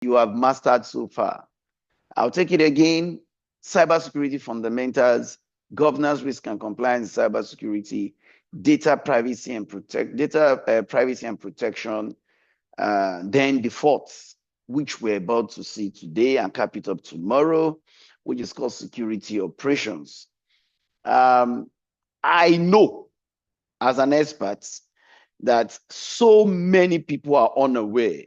you have mastered so far. I'll take it again. Cybersecurity fundamentals, governance, risk and compliance, cybersecurity, data privacy and protection. Then the fourth, which we're about to see today and cap it up tomorrow, which is called security operations. I know as an expert that so many people are unaware.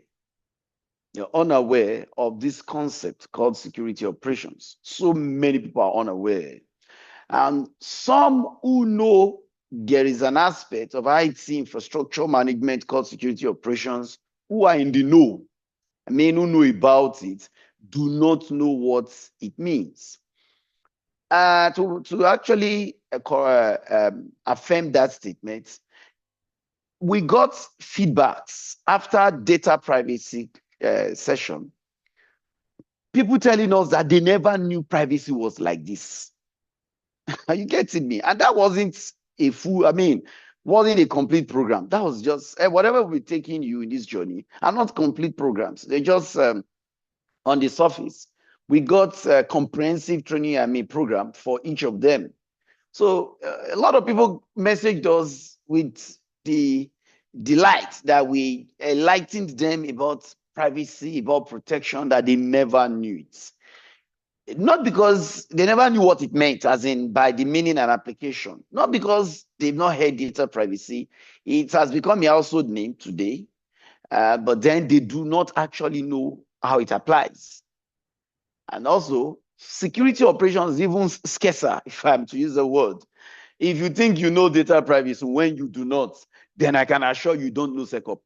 You're unaware of this concept called security operations. So many people are unaware. And some who know there is an aspect of IT infrastructure management called security operations, who are in the know, I mean, who know about it, do not know what it means. To actually affirm that statement, we got feedbacks after data privacy session. People telling us that they never knew privacy was like this. Are you getting me? And that wasn't a full, wasn't a complete program. That was just whatever we're taking you in this journey are not complete programs. They're just on the surface. We got a comprehensive training, program for each of them. So a lot of people messaged us with the delight that we enlightened them about privacy, about protection, that they never knew it. Not because they never knew what it meant, as in by the meaning and application. Not because they've not heard data privacy. It has become a household name today, but then they do not actually know how it applies. And also, security operations is even scarcer, if I'm to use the word. If you think you know data privacy when you do not, then I can assure you don't know SecOps.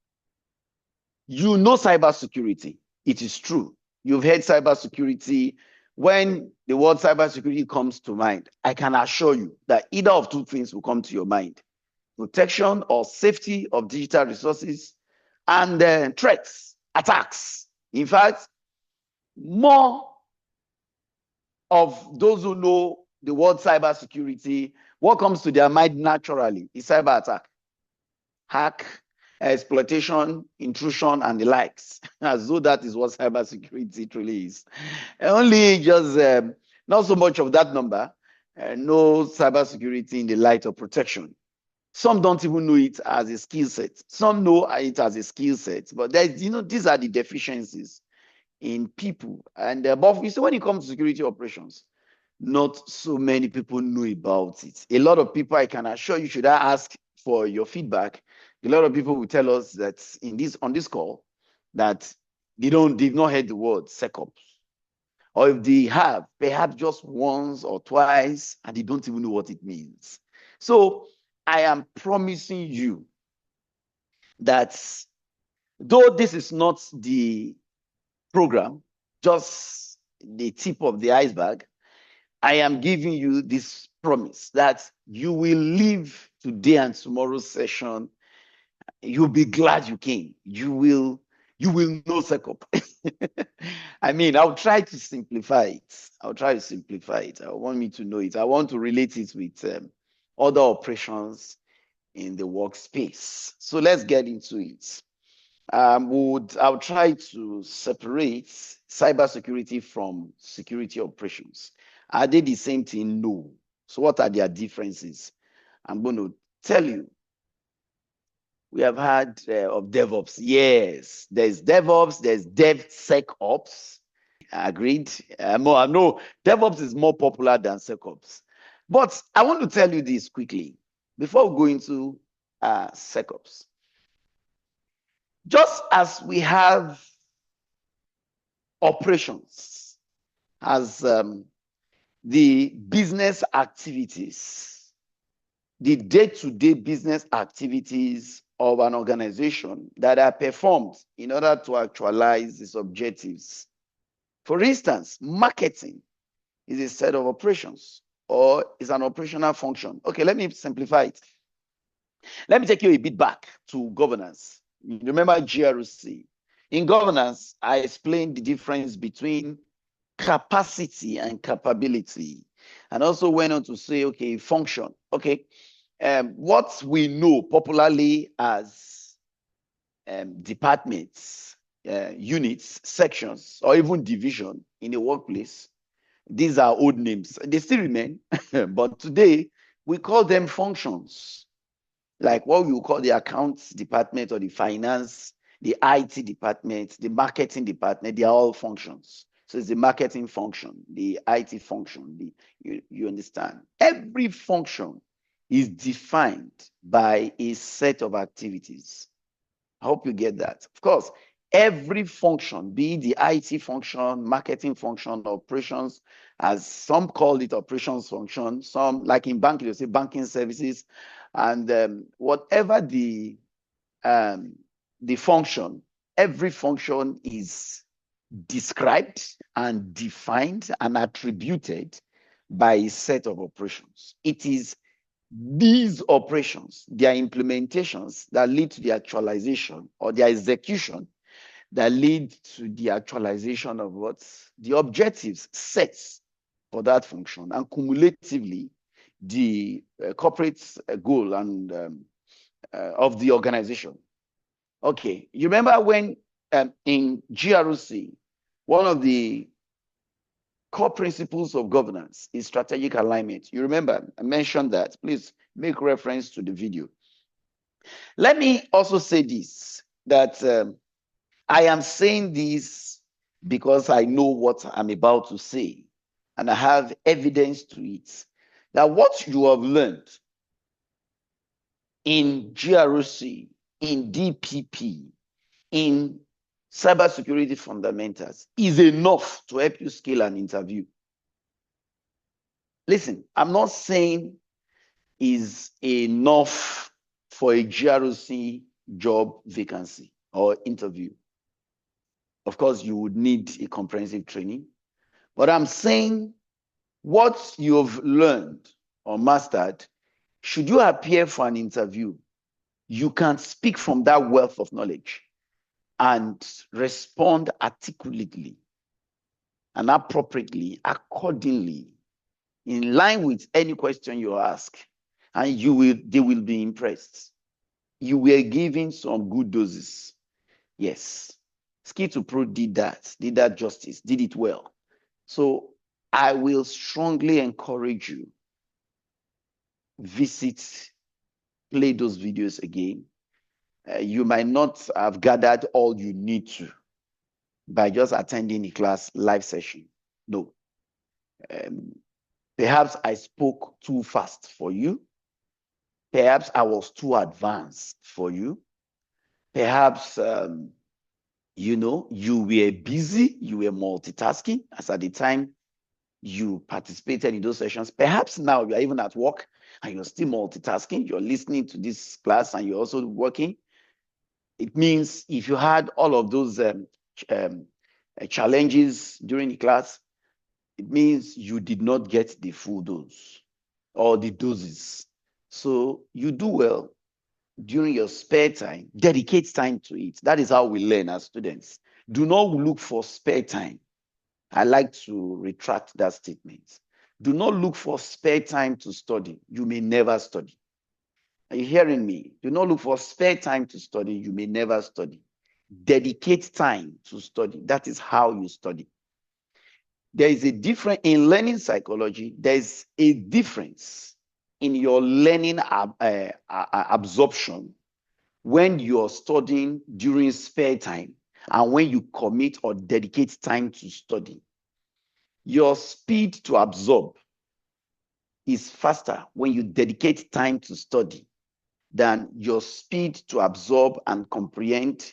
You know cybersecurity. It is true. You've heard cybersecurity. When the word cybersecurity comes to mind, I can assure you that either of two things will come to your mind: protection or safety of digital resources, and threats, attacks. In fact, more of those who know the word cybersecurity, what comes to their mind naturally is cyber attack, hack, exploitation, intrusion, and the likes, as though that is what cybersecurity truly is. Only just not so much of that number know cybersecurity in the light of protection. Some don't even know it as a skill set. Some know it as a skill set, but these are the deficiencies in people. And but you see, when it comes to security operations, not so many people know about it. A lot of people, I can assure you, should I ask for your feedback, a lot of people will tell us that on this call that they've not heard the word SecOps. Or if they have, perhaps just once or twice, and they don't even know what it means. So I am promising you that though this is not the program, just the tip of the iceberg, I am giving you this promise that you will leave today and tomorrow's session. You'll be glad you came. You will know SecOps. I'll try to simplify it. I want me to know it. I want to relate it with other operations in the workspace. So let's get into it. I'll try to separate cybersecurity from security operations. Are they the same thing? No. So what are their differences? I'm going to tell you. We have had of DevOps. Yes, there's DevOps, there's DevSecOps. Agreed. I know DevOps is more popular than SecOps. But I want to tell you this quickly before we go into SecOps. Just as we have operations as the business activities, the day-to-day business activities of an organization that are performed in order to actualize its objectives. For instance, marketing is a set of operations or is an operational function. Okay, let me simplify it. Let me take you a bit back to governance. Remember GRC. In governance, I explained the difference between capacity and capability, and also went on to say, okay, function. Okay, what we know popularly as departments units, sections, or even division in a workplace. These are old names. They still remain, but today we call them functions. Like what we call the accounts department or the finance, the IT department, the marketing department, they are all functions. So it's the marketing function, the IT function, you understand. Every function is defined by a set of activities. I hope you get that. Of course, every function, be it the IT function, marketing function, operations, as some call it operations function, some like in banking, they say banking services, and whatever the function, every function is described and defined and attributed by a set of operations. It is these operations, their implementations that lead to the actualization or their execution that lead to the actualization of what the objectives set for that function and cumulatively the corporate goal and of the organization. Okay, you remember when in GRC, one of the core principles of governance is strategic alignment. You remember, I mentioned that. Please make reference to the video. Let me also say this, that I am saying this because I know what I'm about to say, and I have evidence to it, that what you have learned in GRC, in DPP, in cybersecurity fundamentals is enough to help you scale an interview. Listen, I'm not saying is enough for a GRC job vacancy or interview. Of course, you would need a comprehensive training, but I'm saying what you've learned or mastered, should you appear for an interview, you can speak from that wealth of knowledge and respond articulately and appropriately, accordingly, in line with any question you ask, and they will be impressed. You were given some good doses. Yes. SkillToPro did that justice, did it well. So I will strongly encourage you, play those videos again. You might not have gathered all you need to by just attending a class live session. No. Perhaps I spoke too fast for you. Perhaps I was too advanced for you. Perhaps, you were busy, you were multitasking as at the time you participated in those sessions. Perhaps now you are even at work and you're still multitasking. You're listening to this class and you're also working. It means if you had all of those challenges during the class, it means you did not get the full dose or the doses. So you do well during your spare time, dedicate time to it. That is how we learn as students. Do not look for spare time. I like to retract that statement. Do not look for spare time to study. You may never study. Are you hearing me? Do not look for spare time to study. You may never study. Dedicate time to study. That is how you study. There is a difference in learning psychology. There's a difference in your learning absorption when you're studying during spare time and when you commit or dedicate time to study. Your speed to absorb is faster when you dedicate time to study than your speed to absorb and comprehend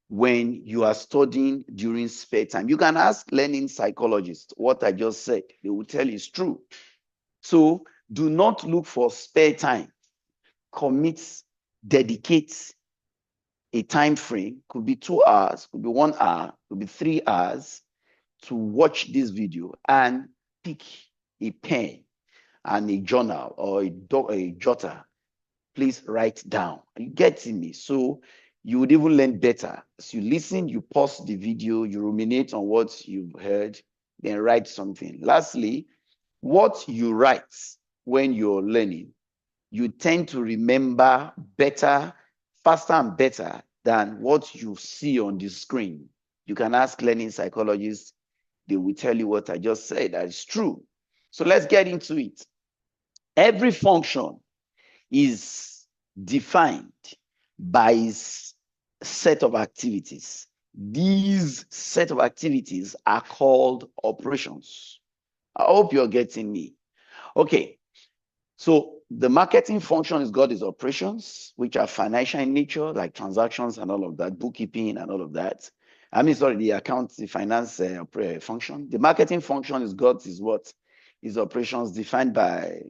when you are studying during spare time. You can ask learning psychologists what I just said. They will tell you it's true. So do not look for spare time. Dedicate a time frame. Could be 2 hours, could be 1 hour, could be 3 hours to watch this video and pick a pen and a journal or a jotter. Please write down. Are you getting me? So you would even learn better. As you listen, you pause the video, you ruminate on what you've heard, then write something. Lastly, what you write when you're learning, you tend to remember better, faster and better than what you see on the screen. You can ask learning psychologists, they will tell you what I just said. That is true. So let's get into it. Every function is defined by its set of activities. These set of activities are called operations. I hope you're getting me. Okay, so the marketing function has got its operations, which are financial in nature, like transactions and all of that, bookkeeping and all of that. I mean, sorry, the account, the finance function. The marketing function has got is what is operations defined by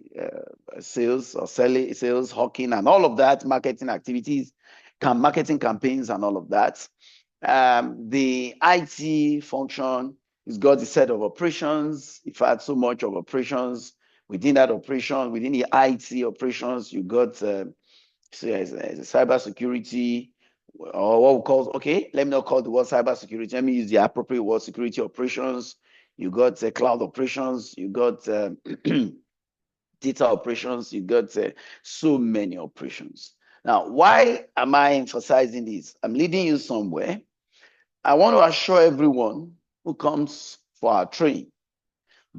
sales or sales, hawking, and all of that, marketing activities, marketing campaigns, and all of that. The IT function has got a set of operations. If I had so much of operations, within that operation, within the IT operations, you got cyber security, or what we call, okay, let me not call the word cyber security. Let me use the appropriate word, security operations. You got cloud operations. You got data operations. You got so many operations. Now, why am I emphasizing this? I'm leading you somewhere. I want to assure everyone who comes for our training,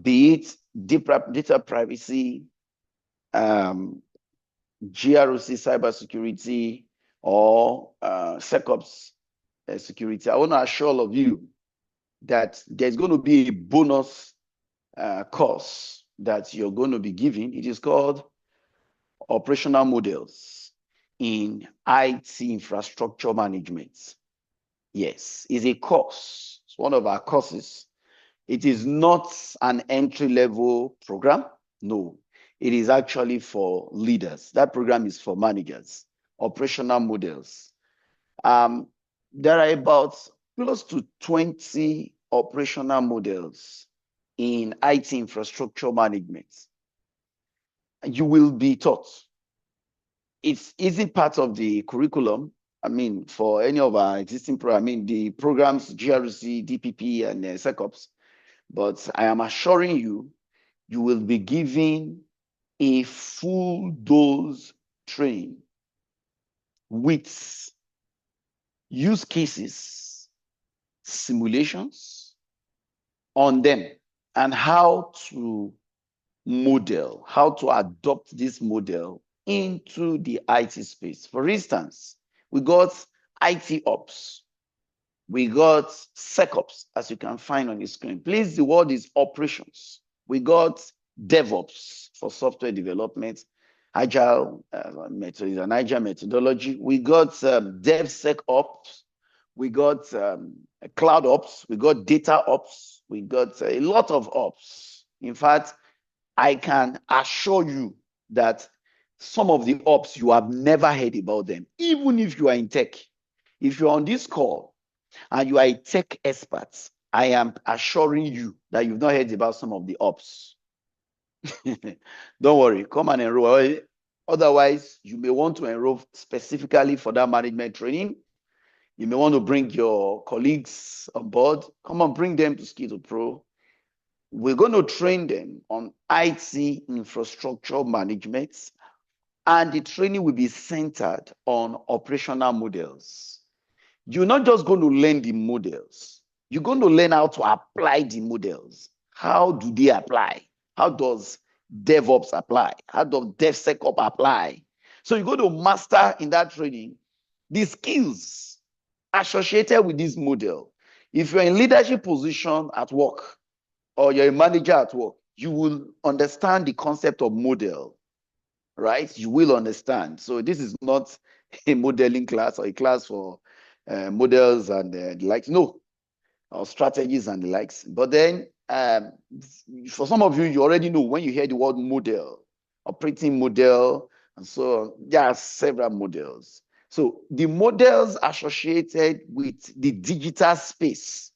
be it data privacy, GROC cybersecurity, or SecOps security. I want to assure all of you that there's going to be a bonus course that you're going to be giving. It is called Operational Models in IT Infrastructure Management. Yes, it's a course. It's one of our courses. It is not an entry-level program. No, it is actually for leaders. That program is for managers. Operational models. There are about close to 20 operational models in IT infrastructure management. You will be taught. It isn't part of the curriculum. I mean, for any of our existing programs, I mean, the programs, GRC, DPP, and SecOps. But I am assuring you, you will be given a full dose training with use cases, simulations on them, and how to model, how to adopt this model into the IT space. For instance, we got IT ops. We got SecOps, as you can find on the screen. Please, the word is operations. We got DevOps for software development, agile method, an agile methodology. We got DevSecOps. We got cloud ops. We got data ops. We got a lot of ops. In fact, I can assure you that some of the ops, you have never heard about them, even if you are in tech. If you're on this call and you are a tech expert, I am assuring you that you've not heard about some of the ops. Don't worry, come and enroll. Otherwise, you may want to enroll specifically for that management training. You may want to bring your colleagues on board. Come on, bring them to SkillToPro. We're going to train them on IT infrastructure management, and the training will be centered on operational models. You're not just going to learn the models. You're going to learn how to apply the models. How do they apply? How does DevOps apply? How does DevSecOps apply? So you're going to master in that training the skills associated with this model. If you're in leadership position at work or you're a manager at work, you will understand the concept of model, right? You will understand. So this is not a modeling class or a class for models and the likes. No, or strategies and the likes. But then for some of you, you already know when you hear the word model, operating model, and so on, there are several models. So the models associated with the digital space,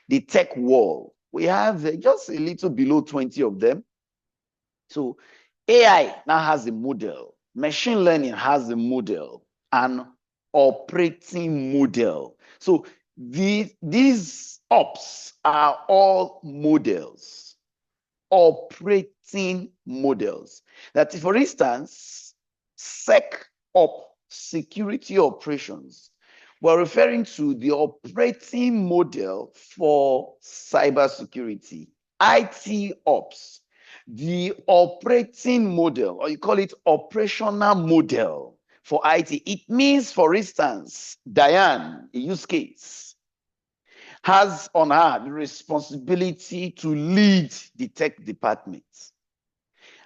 the tech world, we have just a little below 20 of them. So AI now has a model, machine learning has a model, and operating model. So these ops are all models, operating models. That, for instance, SecOps, security operations, We're referring to the operating model for cybersecurity, IT ops. The operating model, or you call it operational model for IT. It means, for instance, Diane, a use case, has on her the responsibility to lead the tech department.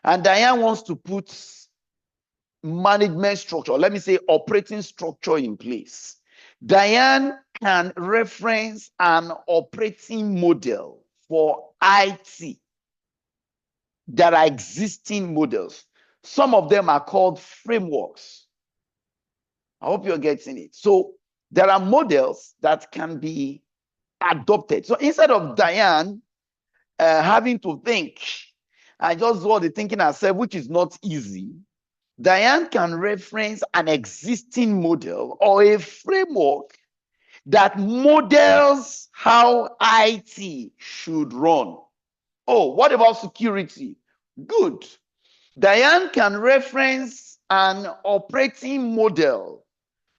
And Diane wants to put management structure, let me say operating structure in place. Diane can reference an operating model for IT. There are existing models. Some of them are called frameworks. I hope you're getting it. So there are models that can be adopted. So instead of Diane having to think and just do all the thinking herself, which is not easy, Diane can reference an existing model or a framework that models how IT should run. Oh, what about security? Good. Diane can reference an operating model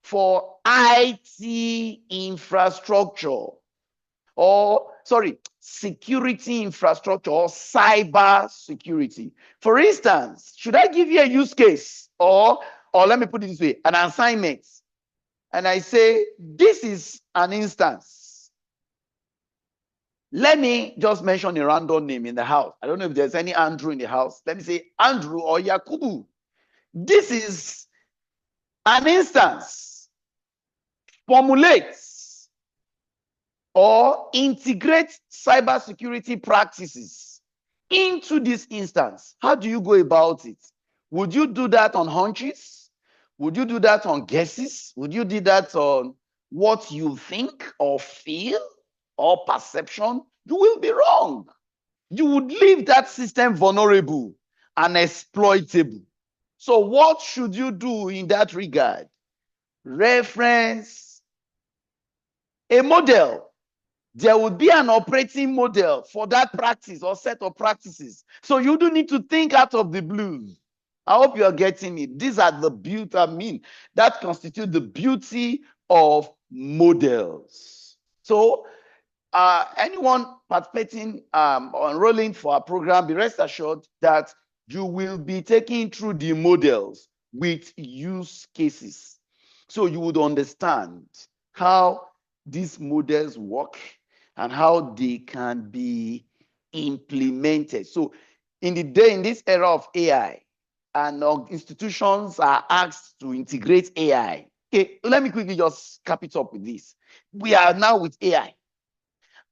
for IT infrastructure, or security infrastructure, or cyber security. For instance, should I give you a use case, or let me put it this way, an assignment, and I say, this is an instance. Let me just mention a random name in the house. I don't know if there's any Andrew in the house. Let me say Andrew or Yakubu. This is an instance. Formulate or integrate cybersecurity practices into this instance. How do you go about it? Would you do that on hunches? Would you do that on guesses? Would you do that on what you think or feel or perception? You will be wrong. You would leave that system vulnerable and exploitable. So what should you do in that regard? Reference a model. There would be an operating model for that practice or set of practices. So you do need to think out of the blue. I hope you are getting it. These are the beauty, that constitute the beauty of models. So anyone participating or enrolling for a program, be rest assured that you will be taking through the models with use cases. So you would understand how these models work and how they can be implemented. So in this era of AI, and institutions are asked to integrate AI. Okay, let me quickly just cap it up with this. We are now with AI.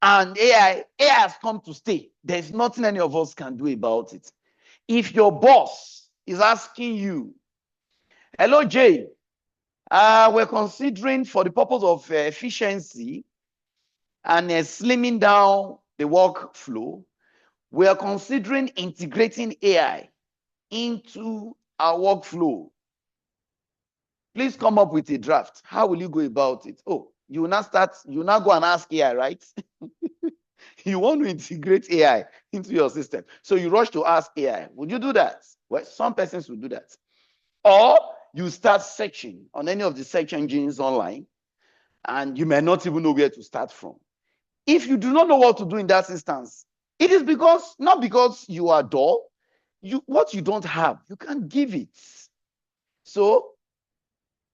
And AI has come to stay. There's nothing any of us can do about it. If your boss is asking you, hello, Jay, we're considering, for the purpose of efficiency and slimming down the workflow, we are considering integrating AI into our workflow. Please come up with a draft. How will you go about it? Oh, you now go and ask AI, right? You want to integrate AI into your system. So you rush to ask AI. Would you do that? Well, some persons will do that. Or you start searching on any of the search engines online, and you may not even know where to start from. If you do not know what to do in that instance, it is not because you are dull. What you don't have, you can't give it. So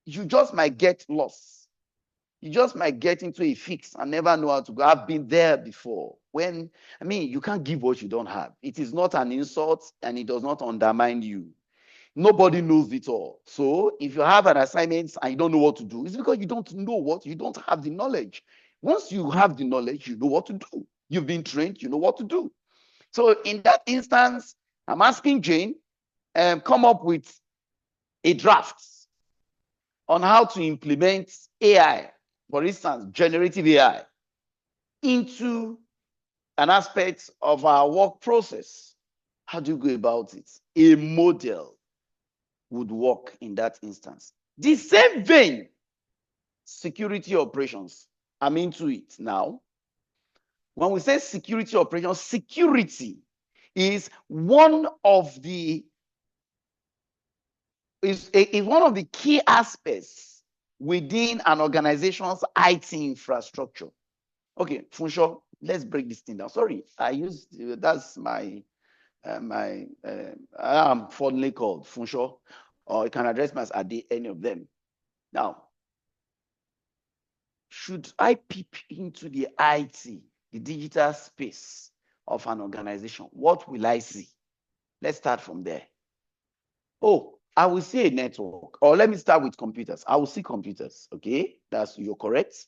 you just might get lost. You just might get into a fix and never know how to go. I've been there before. You can't give what you don't have. It is not an insult, and it does not undermine you. Nobody knows it all. So if you have an assignment and you don't know what to do, it's because you don't have the knowledge. Once you have the knowledge, you know what to do. You've been trained, you know what to do. So in that instance, I'm asking Jane, come up with a draft on how to implement AI, for instance, generative AI, into an aspect of our work process. How do you go about it? A model would work in that instance. The same vein, security operations. I'm into it now. When we say security operations, security is one of the key aspects within an organization's IT infrastructure. Okay, Funsho, let's break this thing down. Sorry, I used, that's my, I am fondly called Funsho, or you can address me as Ade, any of them. Now, should I peep into the IT, the digital space of an organization? What will I see? Let's start from there. Oh, I will see a network, or let me start with computers. I will see computers, okay? You're correct.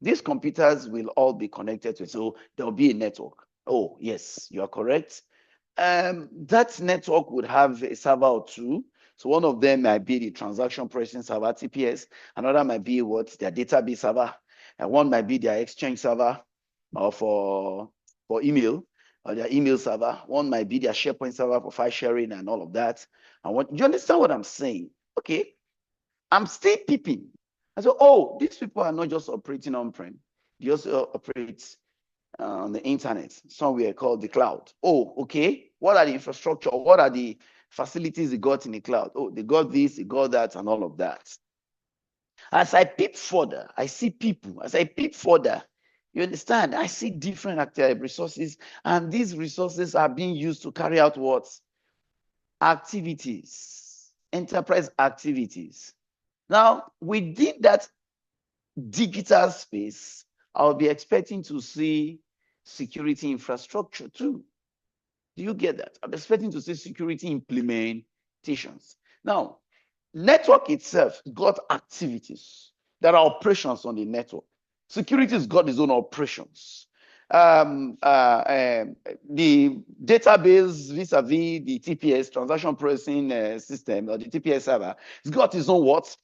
These computers will all be connected to it, so there'll be a network. Oh, yes, you are correct. That network would have a server or two. So one of them might be the transaction processing server, TPS. Another might be their database server. And one might be their exchange server or for email, or their email server. One might be their SharePoint server for file sharing and all of that. Do you understand what I'm saying? Okay, I'm still peeping. I said, oh, these people are not just operating on-prem. They also operate on the internet, somewhere called the cloud. Oh, okay. What are the infrastructure? What are the facilities they got in the cloud? Oh, they got this, they got that, and all of that. As I peep further, I see people. As I peep further, you understand? I see different resources, and these resources are being used to carry out what? Activities, enterprise activities. Now, within that digital space, I'll be expecting to see security infrastructure too. Do you get that? I'm expecting to see security implementations. Now, network itself got activities. There are operations on the network. Security has got its own operations. The database vis-a-vis the TPS, transaction processing system, or the TPS server, it's got its own what?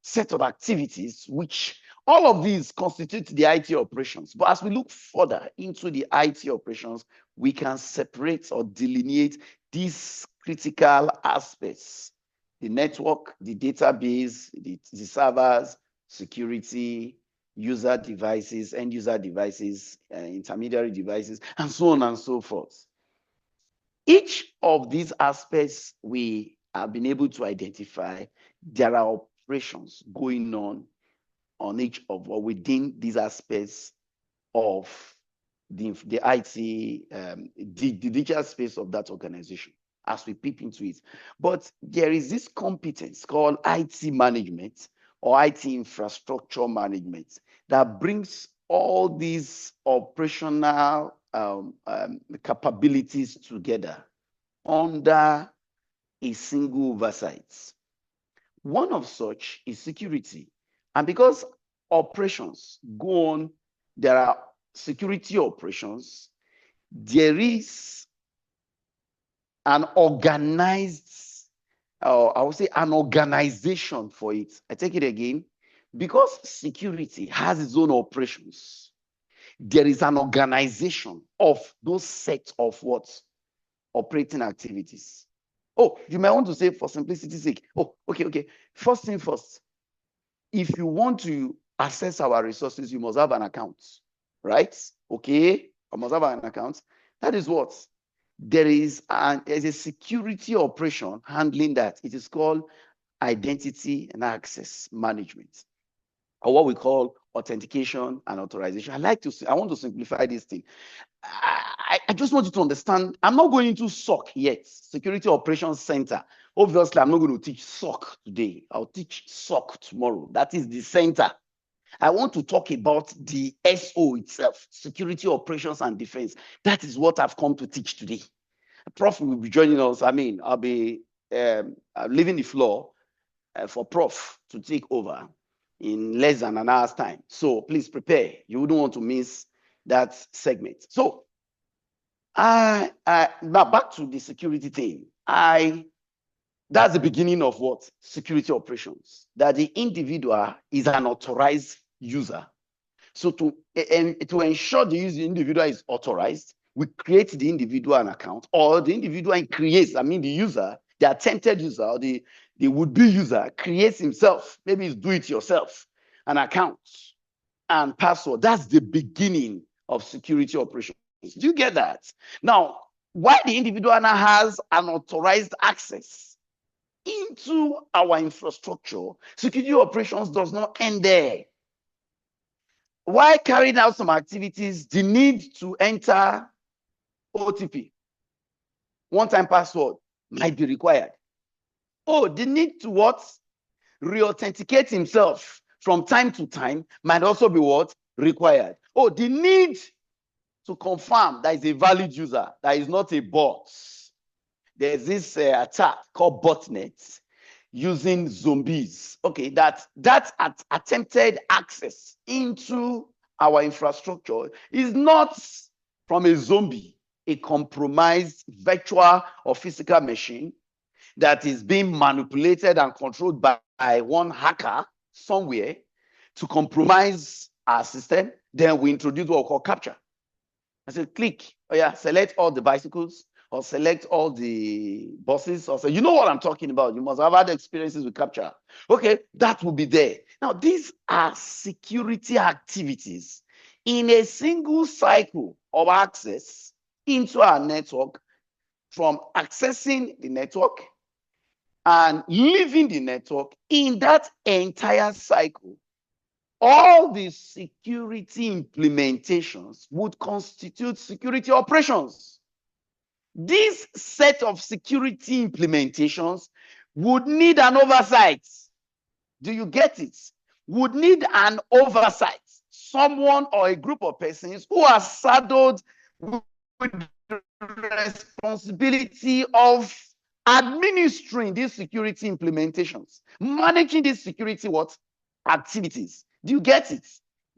Set of activities, which all of these constitute the IT operations. But as we look further into the IT operations, we can separate or delineate these critical aspects: the network, the database, the servers, security, user devices, end user devices, intermediary devices, and so on and so forth. Each of these aspects we have been able to identify, there are operations going on each of or within these aspects of the IT, the digital space of that organization as we peep into it. But there is this competence called IT management or IT infrastructure management that brings all these operational capabilities together under a single oversight. One of such is security. And because operations go on, there are security operations, there is an organized, I would say an organization for it. I take it again. Because security has its own operations, there is an organization of those sets of what? Operating activities. Oh, you might want to say for simplicity's sake. Oh, okay. First thing first, if you want to access our resources, you must have an account, right? Okay, I must have an account. That is what? There's a security operation handling that. It is called identity and access management, or what we call authentication and authorization. I want to simplify this thing. I just want you to understand, I'm not going into SOC yet, Security Operations Center. Obviously, I'm not going to teach SOC today. I'll teach SOC tomorrow. That is the center. I want to talk about the SO itself, Security Operations and Defense. That is what I've come to teach today. Prof will be joining us. I mean, I'll be leaving the floor for Prof to take over in less than an hour's time. So please prepare. You wouldn't want to miss that segment. So now back to the security thing. That's the beginning of what? Security operations. That the individual is an authorized user. So to ensure the individual is authorized, we create the individual an account, or the individual creates, the user, the attempted user, or the would-be user creates himself, maybe it's do-it-yourself, an account and password. That's the beginning of security operations. Do you get that? Now, why the individual now has an authorized access? into our infrastructure, security operations does not end there. While carrying out some activities, the need to enter OTP, one-time password, might be required. Oh, the need to what? Re-authenticate himself from time to time might also be what? Required. Oh, the need to confirm that is a valid user, that is not a bot. There's this attack called botnet using zombies. Okay, that attempted access into our infrastructure is not from a zombie, a compromised virtual or physical machine that is being manipulated and controlled by one hacker somewhere to compromise our system. Then we introduce what we call capture. I said, click, oh yeah, select all the bicycles or select all the buses. Or say, you know what I'm talking about. You must have had experiences with capture. Okay, that will be there. Now, these are security activities in a single cycle of access into our network, from accessing the network and leaving the network. In that entire cycle, all the security implementations would constitute security operations. This set of security implementations would need an oversight. Do you get it? Would need an oversight. Someone or a group of persons who are saddled with the responsibility of administering these security implementations, managing these security what? Activities. Do you get it?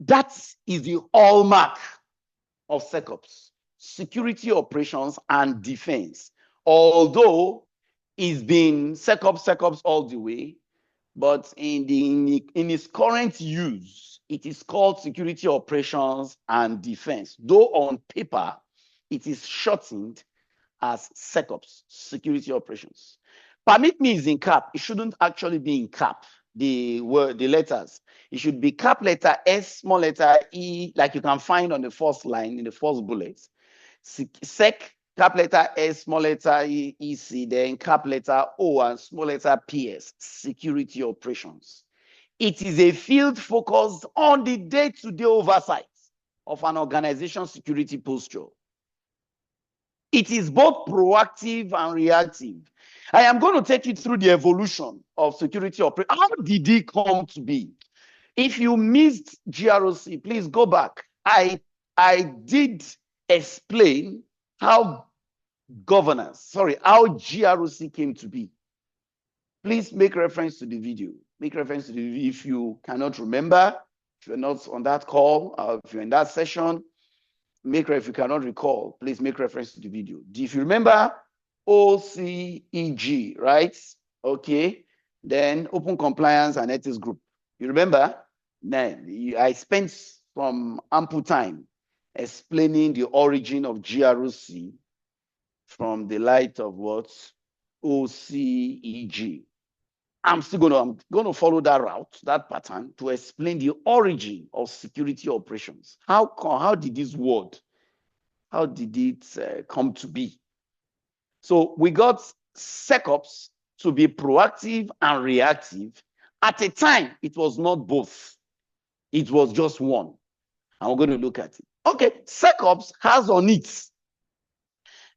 That is the hallmark of SecOps, security operations and defense. Although it's been SecOps all the way, but in its current use, it is called security operations and defense. Though on paper, it is shortened as SecOps, security operations. Permit me is in cap. It shouldn't actually be in cap, the letters. It should be cap letter S, small letter E, like you can find on the first line in the first bullet. Sec, cap letter S, small letter E, EC, then cap letter O and small letter PS, security operations. It is a field focused on the day-to-day oversight of an organization's security posture. It is both proactive and reactive. I am going to take you through the evolution of security operations. How did it come to be? If you missed GROC, please go back. I did explain how GROC came to be. Please make reference to the video. Make reference to the video if you cannot remember, if you're not on that call, or if you're in that session. If you cannot recall, please make reference to the video. If you remember OCEG, right? Okay. Then Open Compliance and Ethics Group. You remember? Then I spent some ample time explaining the origin of GROC from the light of what? OCEG. I'm going to follow that route, that pattern, to explain the origin of security operations. How did this word, how did it come to be? So we got SecOps to be proactive and reactive. At a time, it was not both. It was just one. And we're going to look at it. Okay, SecOps has on it.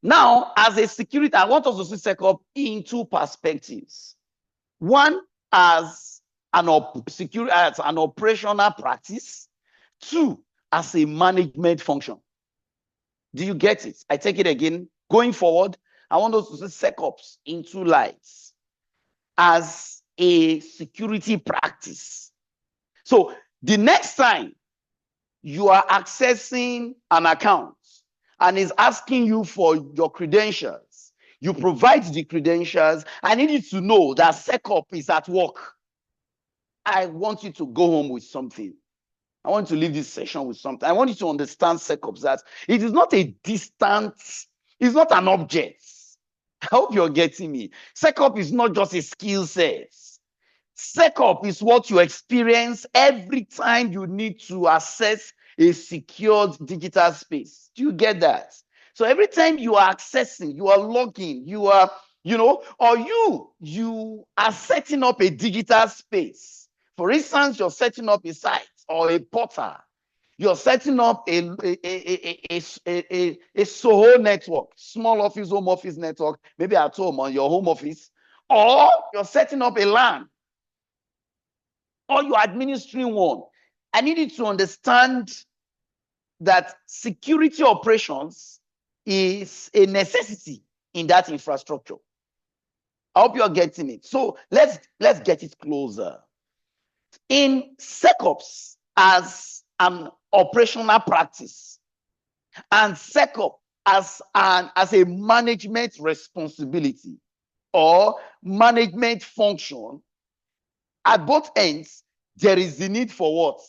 Now, as a security, I want us to see SecOps in two perspectives. One, as an operational practice. Two, as a management function. Do you get it? I take it again. Going forward, I want us to see SecOps in two lights. As a security practice. So the next time you are accessing an account and is asking you for your credentials, you provide the credentials. I need you to know that SecOps is at work. I want you to go home with something. I want you to leave this session with something. I want you to understand SecOps, that it is not a distant, it's not an object. I hope you're getting me. SecOps is not just a skill set. SecOps is what you experience every time you need to access a secured digital space. Do you get that? So every time you are accessing, you are logging, you are or you are setting up a digital space. For instance, you're setting up a site or a portal. You're setting up a SOHO network, small office, home office network, maybe at home on your home office, or you're setting up a LAN, or you're administering one. I need you to understand that security operations is a necessity in that infrastructure. I hope you're getting it. So let's get it closer. In SecOps as an operational practice and SecOps as a management responsibility or management function, at both ends, there is the need for what?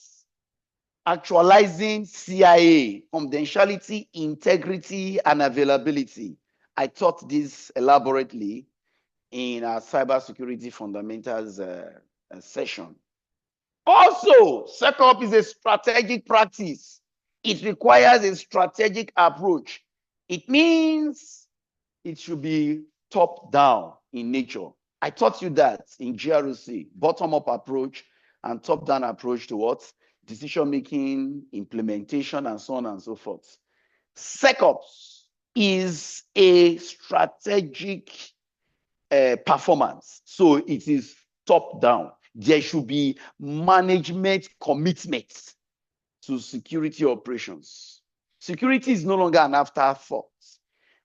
Actualizing CIA, confidentiality, integrity, and availability. I taught this elaborately in our cybersecurity fundamentals session. Also, SecOps is a strategic practice. It requires a strategic approach. It means it should be top-down in nature. I taught you that in GRC, bottom-up approach and top-down approach to what? Decision-making, implementation, and so on and so forth. SecOps is a strategic performance. So it is top-down. There should be management commitment to security operations. Security is no longer an afterthought.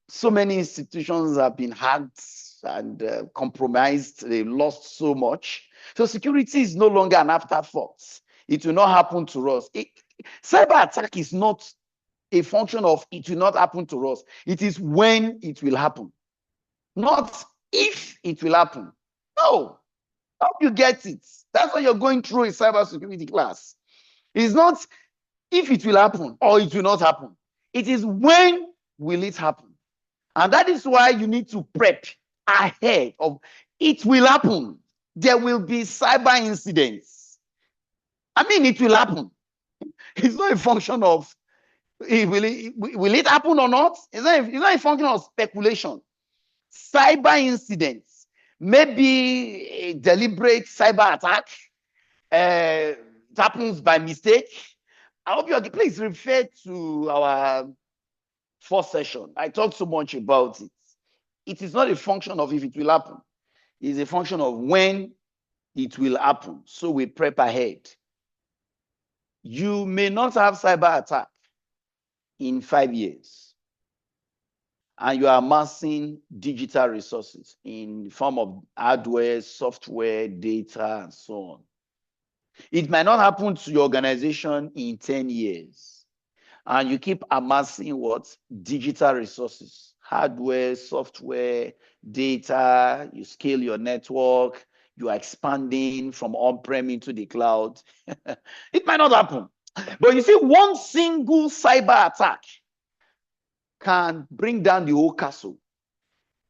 So many institutions have been hacked and compromised. They lost so much. So security is no longer an afterthought. It will not happen to us. Cyber attack is not a function of it will not happen to us. It is when it will happen, not if it will happen. No. I hope you get it. That's what you're going through in cybersecurity class. It's not if it will happen or it will not happen. It is when will it happen. And that is why you need to prep ahead of it will happen. There will be cyber incidents. I mean, it will happen. It's not a function of will it happen or not? It's not a function of speculation. Cyber incidents, maybe a deliberate cyber attack, it happens by mistake. I hope please refer to our first session. I talked so much about it. It is not a function of if it will happen. It is a function of when it will happen. So we prep ahead. You may not have cyber attack in 5 years, and you are amassing digital resources in the form of hardware, software, data, and so on. It might not happen to your organization in 10 years, and you keep amassing what? Digital resources, hardware, software, data, you scale your network, you are expanding from on-prem into the cloud. It might not happen. But you see, one single cyber attack can bring down the whole castle.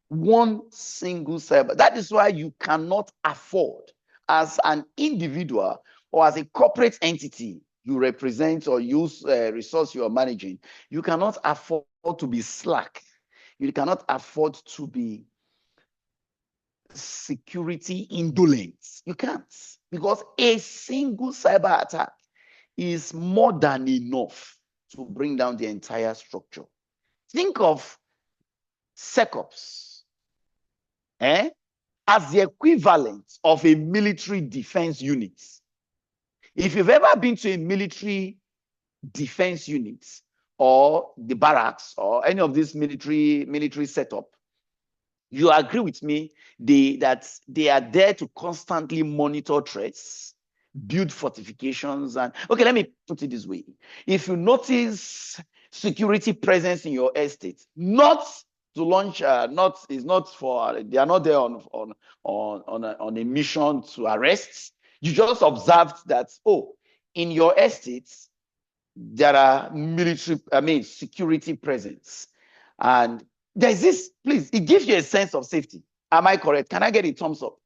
One single cyber. That is why you cannot afford, as an individual or as a corporate entity you represent or use resource you are managing, you cannot afford to be slack. You cannot afford to be security indolent. You can't, because a single cyber attack is more than enough to bring down the entire structure. Think of SecOps as the equivalent of a military defense unit. If you've ever been to a military defense unit or the barracks or any of this military setup, you agree with me that they are there to constantly monitor threats, build fortifications, and okay, let me put it this way. If you notice security presence in your estate, not to launch, they are not there on a mission to arrest. You just observed that, in your estates, there are security presence. And there's this, please, it gives you a sense of safety. Am I correct? Can I get a thumbs up?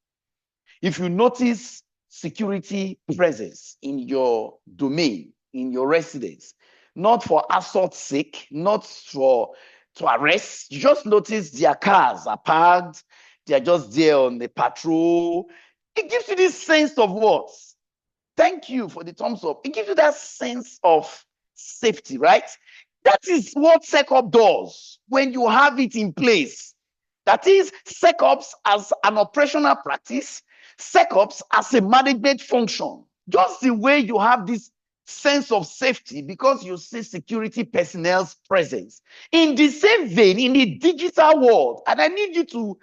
If you notice security presence in your domain, in your residence, not for assault's sake, not to arrest, you just notice their cars are parked, They are just there on the patrol. It gives you this sense of what? Thank you for the thumbs up. It gives you that sense of safety, right? That is what SecOps does when you have it in place. That is SecOps as an operational practice, SecOps as a management function. Just the way you have this sense of safety because you see security personnel's presence. In the same vein, in the digital world, and I need you to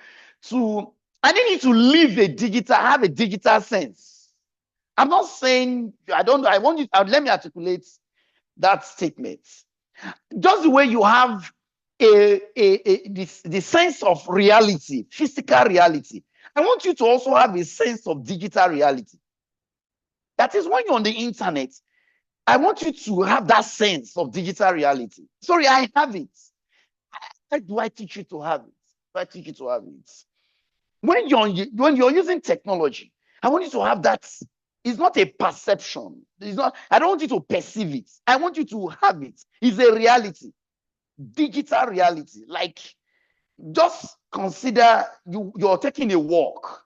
live a digital, have a digital sense. I'm not saying, let me articulate that statement. Just the way you have the sense of reality, physical reality, I want you to also have a sense of digital reality. That is, when you're on the internet, I want you to have that sense of digital reality. Sorry, I have it. How do I teach you to have it? I teach you to have it. When you're using technology, I want you to have that. It's not a perception. It's not. I don't want you to perceive it. I want you to have it. It's a reality, digital reality. Like, just consider you're taking a walk,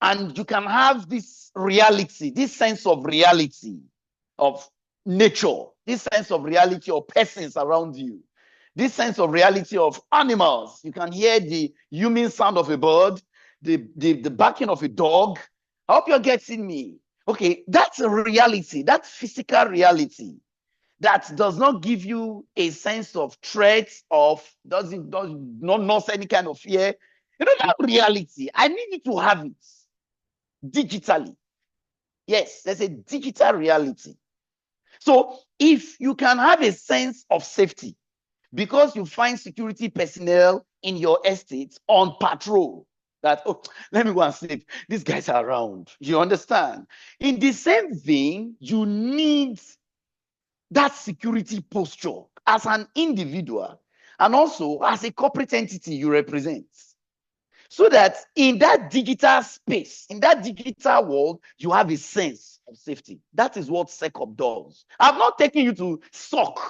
and you can have this reality, this sense of reality of nature, this sense of reality of persons around you, this sense of reality of animals. You can hear the humming sound of a bird, the barking of a dog. I hope you're getting me. Okay, that's a reality, that's physical reality that does not give you a sense of threat, does not nurse any kind of fear. You know, that reality, I need you to have it digitally. Yes, there's a digital reality. So if you can have a sense of safety because you find security personnel in your estate on patrol, that, oh, let me go and sleep, these guys are around, you understand? In the same vein, you need that security posture as an individual and also as a corporate entity you represent. So that in that digital space, in that digital world, you have a sense of safety. That is what SecOps does. I'm not taking you to SOC.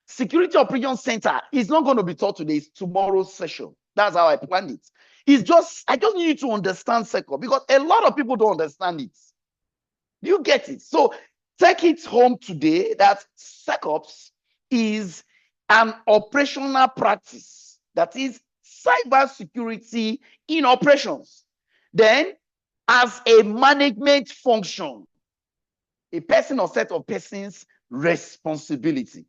Security Operations Center is not going to be taught today. It's tomorrow's session. That's how I planned it. I just need you to understand SecOps because a lot of people don't understand it. You get it? So take it home today that SecOps is an operational practice. That is cybersecurity in operations. Then, as a management function, a person or set of persons' responsibility.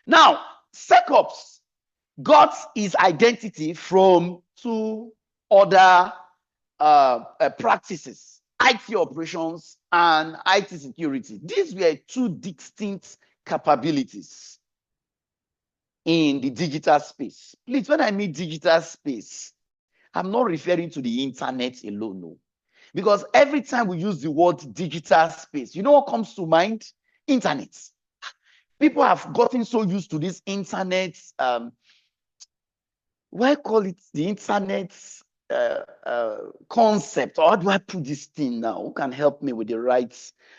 Now, SecOps got its identity from two other practices, IT operations and IT security. These were two distinct capabilities in the digital space. Please, when I mean digital space, I'm not referring to the internet alone, no. Because every time we use the word digital space, you know what comes to mind? Internet. People have gotten so used to this internet, why call it the internet concept? Or how do I put this thing now? Who can help me with the right?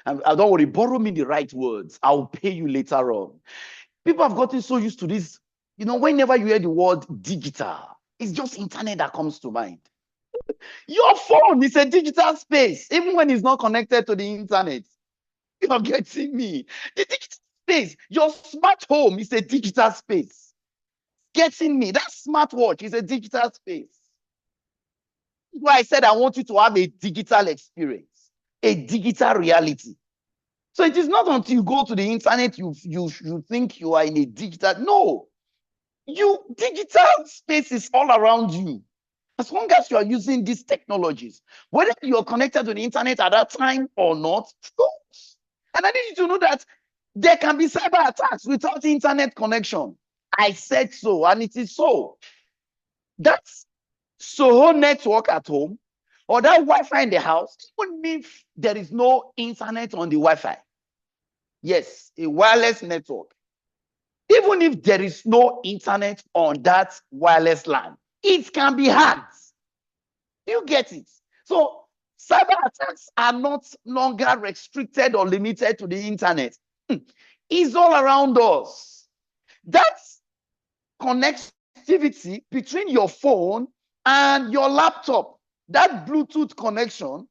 Don't worry, borrow me the right words. I'll pay you later on. People have gotten so used to this. You know, whenever you hear the word digital, it's just internet that comes to mind. Your phone is a digital space, even when it's not connected to the internet. You're getting me? The digital space, your smart home is a digital space. Getting me? That smartwatch is a digital space. That's why I said I want you to have a digital experience, a digital reality. So it is not until you go to the internet you think you are in a digital. No, digital space is all around you. As long as you are using these technologies, whether you're connected to the internet at that time or not, and I need you to know that there can be cyber attacks without internet connection. I said so, and it is so. That's Soho network at home or that Wi-Fi in the house, even if there is no internet on the Wi-Fi. Yes, a wireless network. Even if there is no internet on that wireless LAN, it can be hacked. You get it? So cyber attacks are not longer restricted or limited to the internet. It's all around us. That connects connectivity between your phone and your laptop. That Bluetooth connection